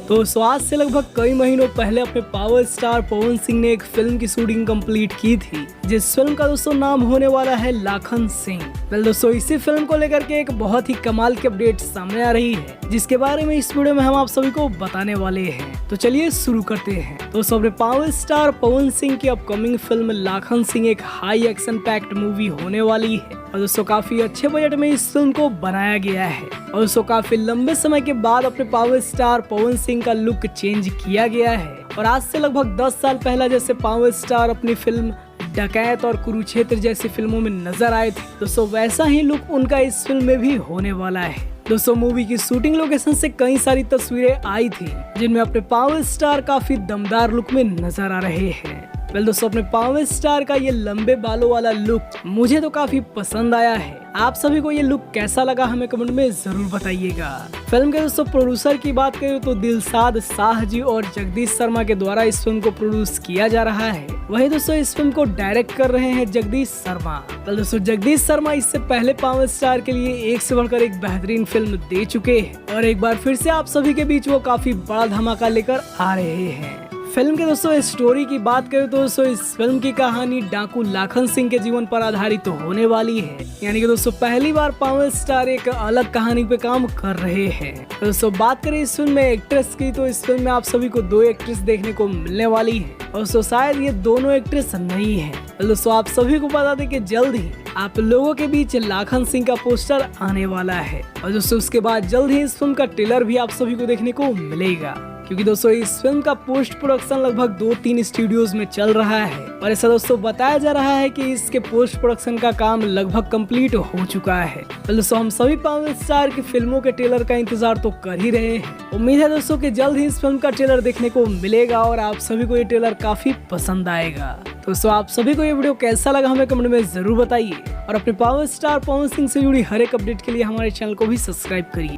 तो आज से लगभग कई महीनों पहले अपने पावर स्टार पवन सिंह ने एक फिल्म की शूटिंग कंप्लीट की थी, जिस फिल्म का दोस्तों नाम होने वाला है लाखन सिंह। वेल दोस्तों, इसी फिल्म को लेकर के एक बहुत ही कमाल की अपडेट सामने आ रही है, जिसके बारे में इस वीडियो में हम आप सभी को बताने वाले हैं। तो चलिए शुरू करते हैं। दोस्तों, अपने पावर स्टार पवन सिंह की अपकमिंग फिल्म लाखन सिंह एक हाई एक्शन पैक्ड मूवी होने वाली है और दोस्तों काफी अच्छे बजट में इस फिल्म को बनाया गया है और दोस्तों काफी लंबे समय के बाद अपने पावर स्टार पवन सिंह का लुक चेंज किया गया है। और आज से लगभग 10 साल पहले जैसे पावर स्टार अपनी फिल्म डकैत और कुरुक्षेत्र जैसी फिल्मों में नजर आए थे, दोस्तों वैसा ही लुक उनका इस फिल्म में भी होने वाला है। दोस्तों, मूवी की शूटिंग लोकेशन से कई सारी तस्वीरें आई थी, जिनमें अपने पावर स्टार काफी दमदार लुक में नजर आ रहे हैं। वेल दोस्तों, अपने पावर स्टार का ये लंबे बालों वाला लुक मुझे तो काफी पसंद आया है। आप सभी को ये लुक कैसा लगा हमें कमेंट में जरूर बताइएगा। फिल्म के दोस्तों प्रोड्यूसर की बात करें तो दिलशाद शाह जी और जगदीश शर्मा के द्वारा इस फिल्म को प्रोड्यूस किया जा रहा है। वहीं दोस्तों इस फिल्म को डायरेक्ट कर रहे हैं जगदीश शर्मा। वेल दोस्तों, जगदीश शर्मा इससे पहले पावर स्टार के लिए एक से बढ़कर एक बेहतरीन फिल्म दे चुके हैं और एक बार फिर से आप सभी के बीच वो काफी बड़ा धमाका लेकर आ रहे हैं। फिल्म के दोस्तों स्टोरी की बात करें तो दोस्तों इस फिल्म की कहानी डाकू लाखन सिंह के जीवन पर आधारित होने वाली है। यानी कि दोस्तों पहली बार पावर स्टार एक अलग कहानी पे काम कर रहे हैं। तो दोस्तों बात करें इस फिल्म में एक्ट्रेस की, तो इस फिल्म में आप सभी को 2 एक्ट्रेस देखने को मिलने वाली है और दोस्तों शायद ये दोनों एक्ट्रेस नहीं है। दोस्तों आप सभी को बता दें कि जल्द ही आप लोगों के बीच लाखन सिंह का पोस्टर आने वाला है और दोस्तों उसके बाद जल्द ही इस फिल्म का ट्रेलर भी आप सभी को देखने को मिलेगा, क्योंकि दोस्तों इस फिल्म का पोस्ट प्रोडक्शन लगभग 2-3 स्टूडियोज में चल रहा है और ऐसा दोस्तों बताया जा रहा है कि इसके पोस्ट प्रोडक्शन का काम लगभग कंप्लीट हो चुका है। तो दोस्तों हम सभी पावर स्टार की फिल्मों के ट्रेलर का इंतजार तो कर ही रहे हैं। उम्मीद है दोस्तों कि जल्द ही इस फिल्म का ट्रेलर देखने को मिलेगा और आप सभी को ये ट्रेलर काफी पसंद आएगा। दोस्तों आप सभी को ये वीडियो कैसा लगा हमें कमेंट में जरूर बताइए और अपने पावर स्टार पवन सिंह से जुड़ी हर एक अपडेट के लिए हमारे चैनल को भी सब्सक्राइब करिए।